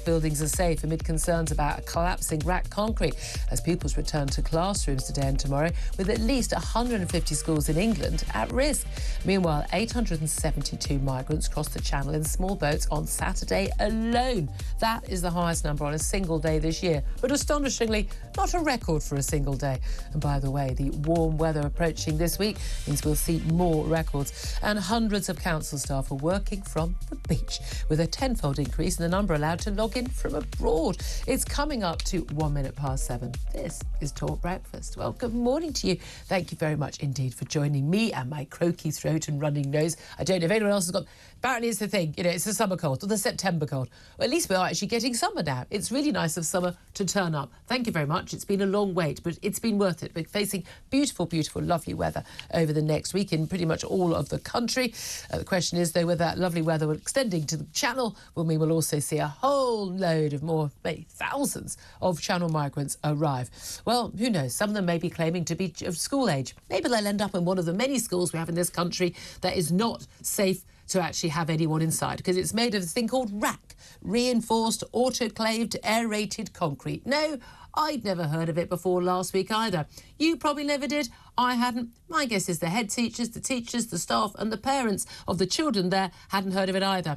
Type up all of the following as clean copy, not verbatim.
buildings are safe amid concerns about collapsing rack concrete as pupils return to classrooms today and tomorrow, with at least 150 schools in England at risk. Meanwhile, 872 migrants crossed the Channel in small boats on Saturday alone. That is the highest number on a single day this year, but astonishingly, not a record for a single day. And by the way, the warm weather approaching this week means we'll see more records. And hundreds of council staff are working from the beach, with a tenfold increase in the number allowed to log in from abroad. It's coming up to 7:01. This is Talk Breakfast. Well, good morning to you. Thank you very much indeed for joining me and my croaky throat and running nose. I don't know if anyone else has got... Apparently it's the thing, it's the summer cold or the September cold. Well, at least we are actually getting summer now. It's really nice of summer to turn up. Thank you very much. It's been a long wait, but it's been worth it. We're facing beautiful, beautiful, lovely weather over the next week in pretty much all of the country. The question is, though, whether that lovely weather extending to the Channel will mean we'll also see a whole load of more, maybe thousands of Channel migrants arrive. Well, who knows? Some of them may be claiming to be of school age. Maybe they'll end up in one of the many schools we have in this country that is not safe to actually have anyone inside, because it's made of this thing called rack, reinforced, autoclaved, aerated concrete. No, I'd never heard of it before last week either. You probably never did. I hadn't. My guess is the head teachers, the teachers, the staff and the parents of the children there hadn't heard of it either.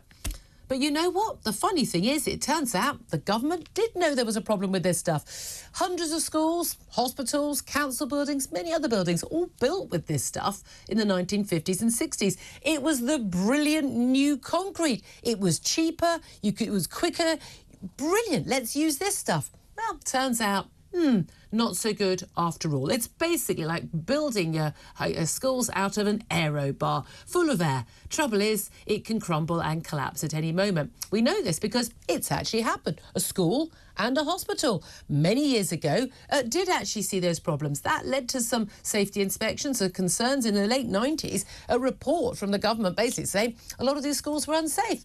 But you know what? The funny thing is, it turns out the government did know there was a problem with this stuff. Hundreds of schools, hospitals, council buildings, many other buildings, all built with this stuff in the 1950s and 60s. It was the brilliant new concrete. It was cheaper, it was quicker. Brilliant, let's use this stuff. Well, turns out, not so good after all. It's basically like building your schools out of an aero bar full of air. Trouble is, it can crumble and collapse at any moment. We know this because it's actually happened. A school and a hospital many years ago did actually see those problems. That led to some safety inspections and concerns in the late 90s. A report from the government basically saying a lot of these schools were unsafe.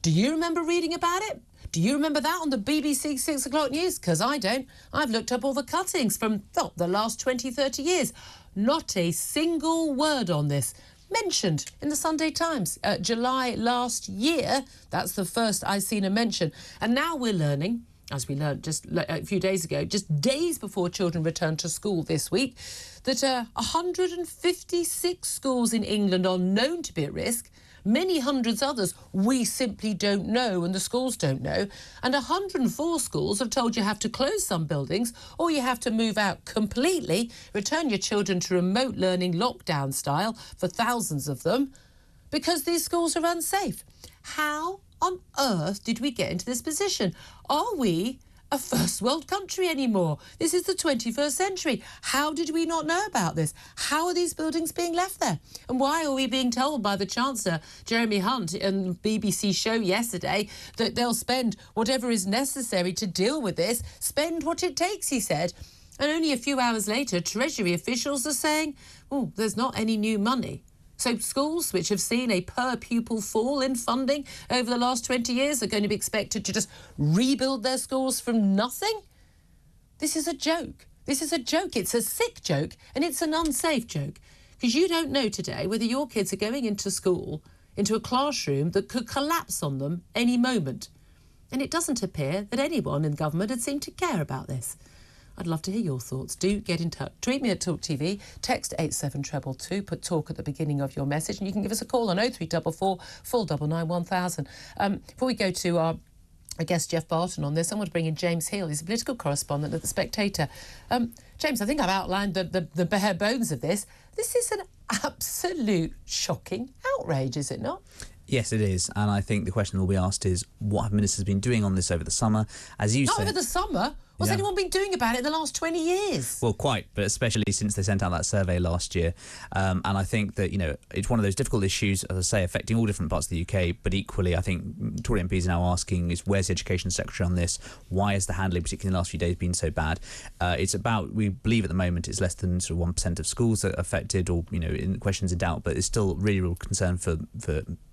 Do you remember reading about it? Do you remember that on the BBC 6 o'clock news? Because I don't. I've looked up all the cuttings from the last 20, 30 years. Not a single word on this mentioned in the Sunday Times. July last year, that's the first I've seen a mention. And now we're learning, as we learned just a few days ago, just days before children return to school this week, that 156 schools in England are known to be at risk. Many hundreds others we simply don't know and the schools don't know. And 104 schools have told you have to close some buildings or you have to move out completely, return your children to remote learning lockdown style for thousands of them because these schools are unsafe. How on earth did we get into this position? Are we a first world country anymore? This is the 21st century. How did we not know about this? How are these buildings being left there? And why are we being told by the Chancellor, Jeremy Hunt, in the BBC show yesterday, that they'll spend whatever is necessary to deal with this, spend what it takes, he said. And only a few hours later, Treasury officials are saying, oh, there's not any new money. So schools which have seen a per-pupil fall in funding over the last 20 years are going to be expected to just rebuild their schools from nothing? This is a joke. This is a joke. It's a sick joke and it's an unsafe joke. Because you don't know today whether your kids are going into school, into a classroom that could collapse on them any moment. And it doesn't appear that anyone in government had seemed to care about this. I'd love to hear your thoughts. Do get in touch. Tweet me at TalkTV, text 87222, put talk at the beginning of your message, and you can give us a call on 0344 499 1000. Before we go to our guest Geoff Barton on this, I want to bring in James Hill. He's a political correspondent at The Spectator. James, I think I've outlined the bare bones of this. This is an absolute shocking outrage, is it not? Yes, it is. And I think the question that will be asked is, what have ministers been doing on this over the summer? As you Not said, over the summer. What's anyone been doing about it in the last 20 years? Well, quite, but especially since they sent out that survey last year. And I think that, it's one of those difficult issues, as I say, affecting all different parts of the UK. But equally, I think Tory MPs are now asking is, where's the Education Secretary on this? Why has the handling, particularly in the last few days, been so bad? It's about, we believe at the moment, it's less than sort of 1% of schools that are affected or, in questions in doubt. But it's still really real concern for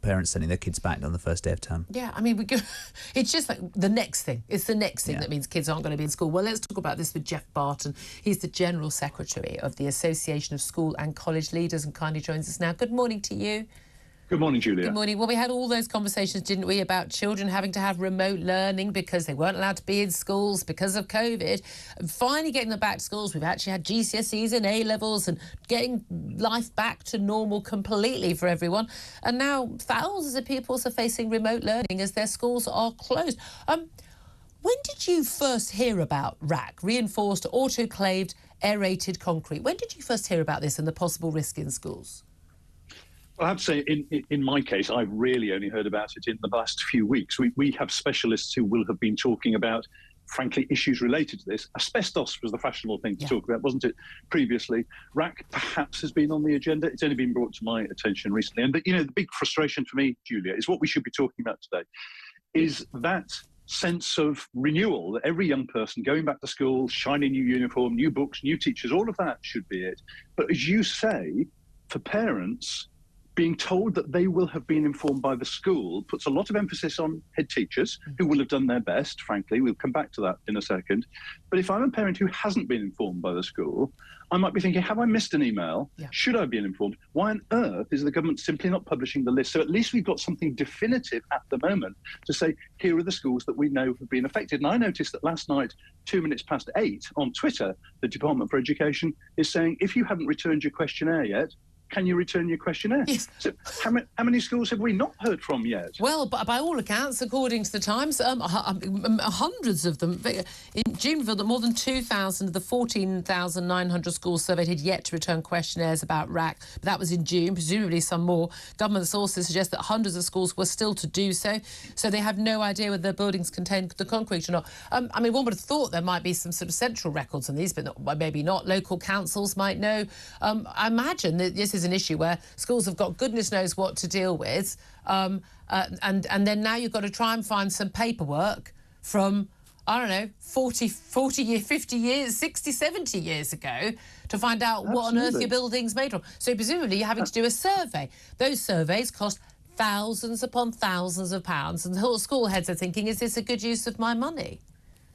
parents sending their kids back on the first day of term. Yeah, I mean, it's just like the next thing. It's the next thing that means kids aren't going to be in school. Well, let's talk about this with Geoff Barton. He's the General Secretary of the Association of School and College Leaders and kindly joins us now. Good morning to you. Good morning, Julia. Good morning. Well, we had all those conversations, didn't we, about children having to have remote learning because they weren't allowed to be in schools because of COVID. And finally getting them back to schools. We've actually had GCSEs and A-levels and getting life back to normal completely for everyone. And now thousands of pupils are facing remote learning as their schools are closed. When did you first hear about RAC, reinforced autoclaved aerated concrete? When did you first hear about this and the possible risk in schools? I have to say, in my case, I've really only heard about it in the last few weeks. We have specialists who will have been talking about, frankly, issues related to this. Asbestos was the fashionable thing to talk about, wasn't it, previously? RAC perhaps has been on the agenda. It's only been brought to my attention recently. And, you know, the big frustration for me, Julia, is what we should be talking about today, is that sense of renewal, that every young person going back to school, shiny new uniform, new books, new teachers, all of that should be it. But as you say, for parents, being told that they will have been informed by the school puts a lot of emphasis on head teachers who will have done their best, frankly. We'll come back to that in a second. But if I'm a parent who hasn't been informed by the school, I might be thinking, have I missed an email? Should I be informed? Why on earth is the government simply not publishing the list? So at least we've got something definitive at the moment to say, here are the schools that we know have been affected. And I noticed that last night, 8:02 on Twitter, the Department for Education is saying, if you haven't returned your questionnaire yet, can you return your questionnaire? Yes. So how many schools have we not heard from yet? Well, by all accounts, according to the Times, hundreds of them. In June, more than 2,000 of the 14,900 schools surveyed had yet to return questionnaires about RAC. But that was in June, presumably some more. Government sources suggest that hundreds of schools were still to do so. So they have no idea whether their buildings contain the concrete or not. I mean, one would have thought there might be some sort of central records on these, but maybe not. Local councils might know. I imagine that this is an issue where schools have got goodness knows what to deal with, and then now you've got to try and find some paperwork from, I don't know, 40 years, 50 years, 60, 70 years ago to find out what on earth your building's made from. So presumably you're having to do a survey. Those surveys cost thousands upon thousands of pounds, and the whole school heads are thinking, is this a good use of my money?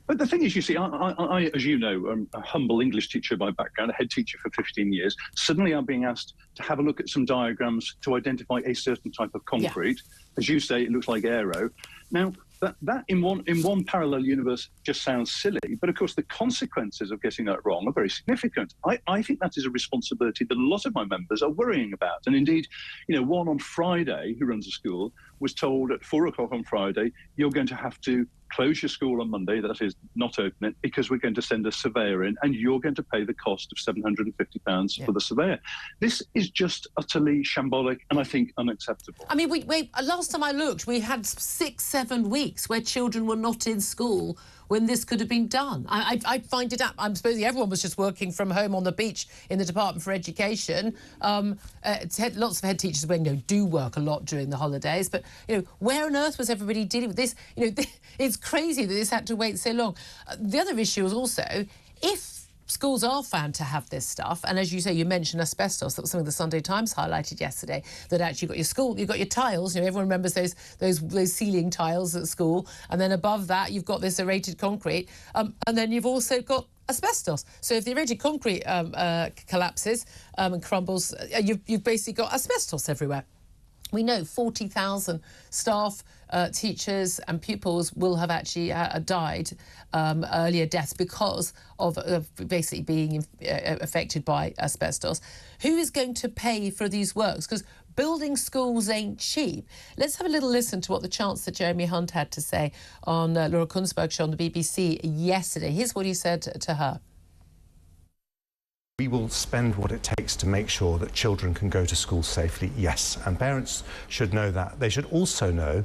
But the thing is, you see, I as you know, am a humble English teacher by background, a head teacher for 15 years. Suddenly I'm being asked to have a look at some diagrams to identify a certain type of concrete. As you say, it looks like aero. Now, that in one parallel universe just sounds silly, but of course the consequences of getting that wrong are very significant. I think that is a responsibility that a lot of my members are worrying about. And indeed, you know, one on Friday who runs a school was told at 4 o'clock on Friday, you're going to have to close your school on Monday, that is, not open it, because we're going to send a surveyor in and you're going to pay the cost of £750 for the surveyor. This is just utterly shambolic and I think unacceptable. I mean, last time I looked, we had 6-7 weeks where children were not in school when this could have been done. I find it up. I'm supposing everyone was just working from home on the beach in the Department for Education. Lots of head teachers do work a lot during the holidays, but where on earth was everybody dealing with this? It's crazy that this had to wait so long. The other issue is also, if schools are found to have this stuff, and as you say, you mentioned asbestos. That was something the Sunday Times highlighted yesterday. That actually, you've got your tiles. Everyone remembers those ceiling tiles at school, and then above that you've got this aerated concrete, and then you've also got asbestos. So if the aerated concrete collapses and crumbles, you've basically got asbestos everywhere. We know 40,000 staff, teachers and pupils will have actually died earlier deaths because of basically being affected by asbestos. Who is going to pay for these works? Because building schools ain't cheap. Let's have a little listen to what the Chancellor Jeremy Hunt had to say on Laura Kunsberg's show on the BBC yesterday. Here's what he said to her. We will spend what it takes to make sure that children can go to school safely, yes. And parents should know that. They should also know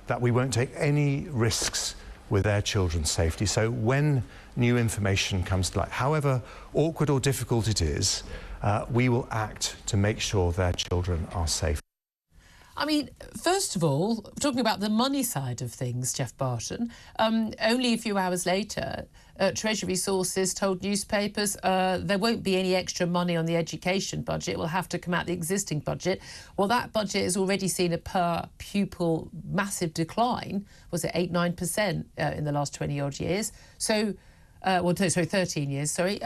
that we won't take any risks with their children's safety. So when new information comes to light, however awkward or difficult it is, we will act to make sure their children are safe. I mean, first of all, talking about the money side of things, Geoff Barton, only a few hours later, Treasury sources told newspapers there won't be any extra money on the education budget. It will have to come out the existing budget. Well, that budget has already seen a per pupil massive decline. Was it 8-9% in the last 20-odd years? So, 13 years, sorry.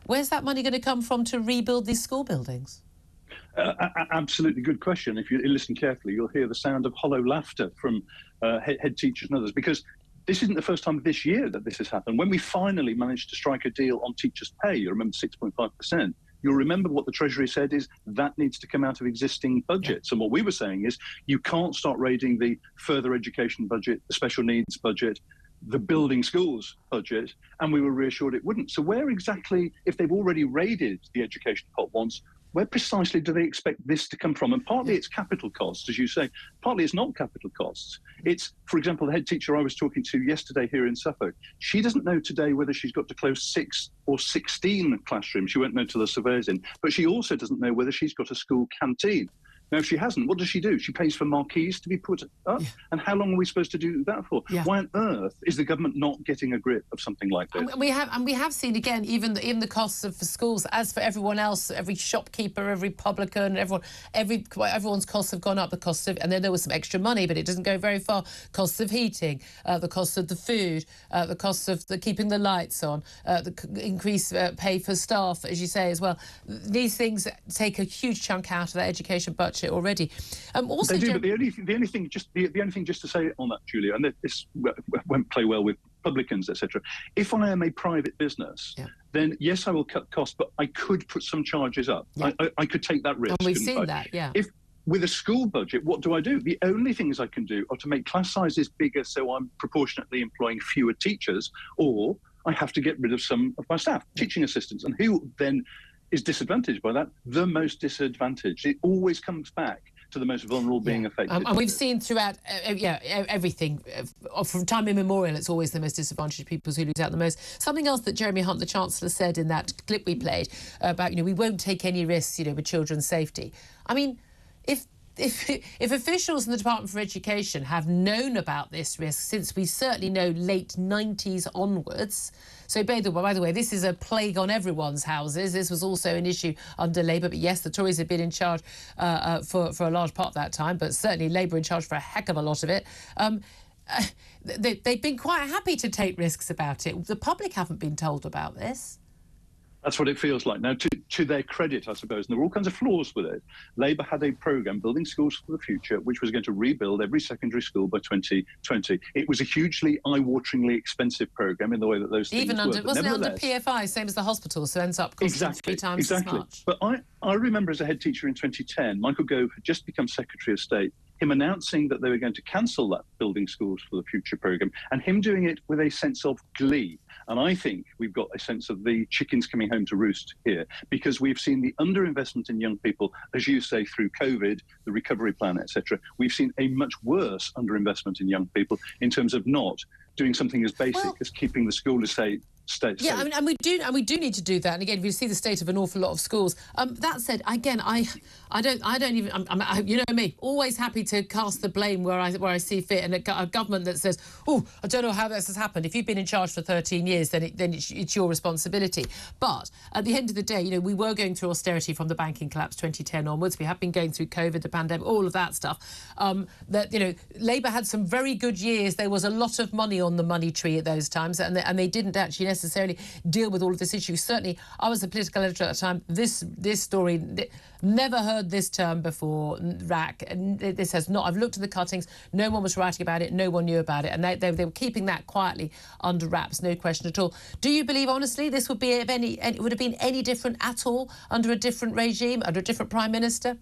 Where's that money going to come from to rebuild these school buildings? Absolutely good question. If you listen carefully, you'll hear the sound of hollow laughter from head teachers and others, because this isn't the first time this year that this has happened. When we finally managed to strike a deal on teachers' pay, you remember 6.5%, you'll remember what the Treasury said is that needs to come out of existing budgets. And what we were saying is you can't start raiding the further education budget, the special needs budget, the building schools budget, and we were reassured it wouldn't. So where exactly, if they've already raided the education pot once, where precisely do they expect this to come from? And partly it's capital costs, as you say. Partly it's not capital costs. It's, for example, the head teacher I was talking to yesterday here in Suffolk. She doesn't know today whether she's got to close 6 or 16 classrooms. She won't know till the survey's in. But she also doesn't know whether she's got a school canteen. Now, if she hasn't, what does she do? She pays for marquees to be put up? Yeah. And how long are we supposed to do that for? Yeah. Why on earth is the government not getting a grip of something like this? And we have seen, again, even the costs of for schools, as for everyone else, every shopkeeper, every publican, everyone's costs have gone up. The cost of, and then there was some extra money, but it doesn't go very far. Costs of heating, the cost of the food, the costs of keeping the lights on, the increased pay for staff, as you say as well. These things take a huge chunk out of that education budget already. Also, they do, but the only thing just to say on that, Julia, and this won't play well with publicans, etc. If I am a private business, then yes, I will cut costs, but I could put some charges up. I could take that risk. And we've seen that, If with a school budget, what do? The only things I can do are to make class sizes bigger, so I'm proportionately employing fewer teachers, or I have to get rid of some of my staff, teaching assistants, and who then is disadvantaged by that? The most disadvantaged. It always comes back to the most vulnerable being affected. And we've seen throughout, everything, from time immemorial, it's always the most disadvantaged people who lose out the most. Something else that Jeremy Hunt, the Chancellor, said in that clip we played about, we won't take any risks, with children's safety. I mean, if officials in the Department for Education have known about this risk since we certainly know late 90s onwards. So, by the way, this is a plague on everyone's houses. This was also an issue under Labour. But yes, the Tories have been in charge for a large part of that time, but certainly Labour in charge for a heck of a lot of it. They've been quite happy to take risks about it. The public haven't been told about this. That's what it feels like. Now, to their credit, I suppose, and there were all kinds of flaws with it, Labour had a programme, Building Schools for the Future, which was going to rebuild every secondary school by 2020. It was a hugely eye-wateringly expensive programme in the way that those things were. Wasn't it under PFI, same as the hospital, so ends up costing 3 times as much? But I remember as a head teacher in 2010, Michael Gove had just become Secretary of State, him announcing that they were going to cancel that Building Schools for the Future programme, and him doing it with a sense of glee. And I think we've got a sense of the chickens coming home to roost here, because we've seen the underinvestment in young people, as you say, through COVID, the recovery plan, etc. We've seen a much worse underinvestment in young people in terms of not doing something as basic as keeping the school estate safe. Yeah, and we do need to do that. And again, we see the state of an awful lot of schools. That said, again, I don't even. You know me, always happy to cast the blame where I see fit, and a government that says, "Oh, I don't know how this has happened." If you've been in charge for 13 years, then it's your responsibility. But at the end of the day, we were going through austerity from the banking collapse 2010 onwards. We have been going through COVID, the pandemic, all of that stuff. Labour had some very good years. There was a lot of money on the money tree at those times, and they didn't actually necessarily deal with all of this issue. Certainly, I was a political editor at the time. This story, never heard this term before, RAC. And this has not. I've looked at the cuttings. No one was writing about it. No one knew about it, and they were keeping that quietly under wraps. No question at all. Do you believe, honestly, this would be would have been any different at all under a different regime, under a different prime minister?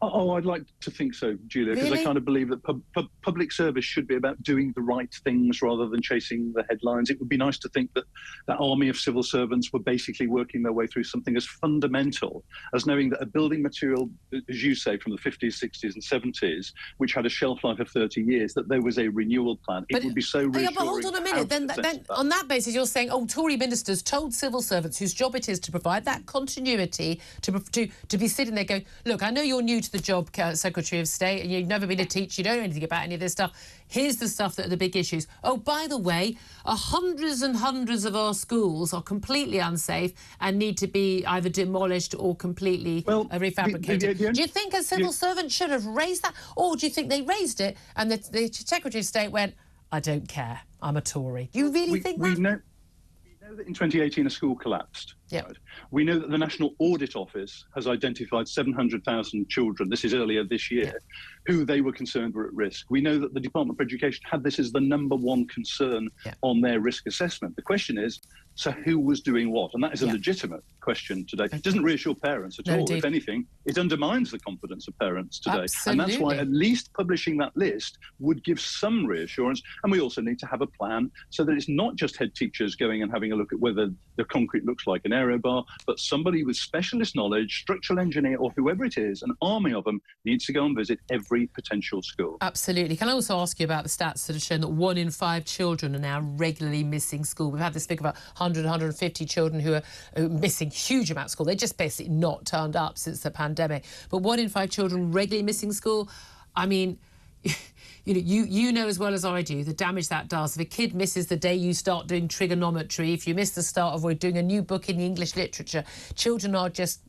Oh, I'd like to think so, Julia, because I kind of believe that public service should be about doing the right things rather than chasing the headlines. It would be nice to think that that army of civil servants were basically working their way through something as fundamental as knowing that a building material, as you say, from the 50s, 60s and 70s, which had a shelf life of 30 years, that there was a renewal plan. It would be so reassuring. Yeah, but hold on a minute. Then on that basis, you're saying, Tory ministers told civil servants whose job it is to provide that continuity to be sitting there going, look, I know you're new to the job, Secretary of State, and you've never been a teacher, you don't know anything about any of this stuff. Here's the stuff that are the big issues. Oh, by the way, hundreds and hundreds of our schools are completely unsafe and need to be either demolished or completely refabricated. Do you think a civil servant should have raised that? Or do you think they raised it and the Secretary of State went, I don't care, I'm a Tory? Do you really think that? We know know that in 2018 a school collapsed. Yep. Right? We know that the National Audit Office has identified 700,000 children, this is earlier this year, who they were concerned were at risk. We know that the Department for Education had this as the #1 concern on their risk assessment. The question is, so who was doing what? And that is a legitimate question today. It doesn't reassure parents at all. Indeed. If anything, it undermines the confidence of parents today. Absolutely. And that's why at least publishing that list would give some reassurance. And we also need to have a plan so that it's not just head teachers going and having a look at whether the concrete looks like an aero bar, but somebody with specialist knowledge, structural engineer or whoever it is, an army of them, needs to go and visit every potential school. Absolutely. Can I also ask you about the stats that have shown that 1 in 5 children are now regularly missing school? We've had this figure about 100, 150 children who are missing huge amounts of school. They're just basically not turned up since the pandemic. But 1 in 5 children regularly missing school, I mean, you know as well as I do the damage that does. If a kid misses the day you start doing trigonometry, if you miss the start of doing a new book in the English literature, children are just,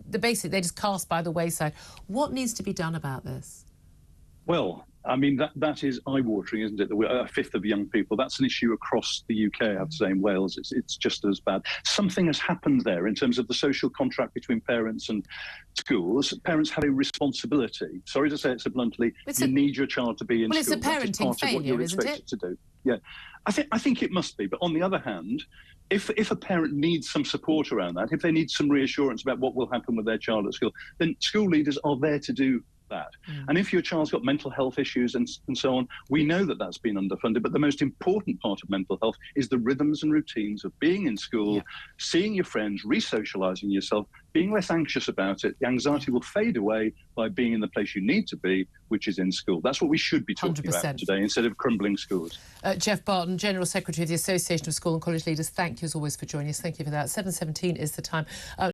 they're just cast by the wayside. What needs to be done about this? Well, I mean, that is eye-watering, isn't it? That we're a fifth of young people. That's an issue across the UK, I have to say. In Wales, it's just as bad. Something has happened there in terms of the social contract between parents and schools. Parents have a responsibility. Sorry to say it so bluntly. You need your child to be in school. Well, it's a parenting failure, isn't it? To do. Yeah, I think it must be. But on the other hand, if a parent needs some support around that, if they need some reassurance about what will happen with their child at school, then school leaders are there to do that. And if your child's got mental health issues and so on, we know that that's been underfunded, but the most important part of mental health is the rhythms and routines of being in school, seeing your friends, re-socialising yourself, being less anxious about it. The anxiety will fade away by being in the place you need to be, which is in school. That's what we should be talking 100%. about today instead of crumbling schools. Geoff Barton, General Secretary of the Association of School and College Leaders, thank you as always for joining us. Thank you for that. 7:17 is the time.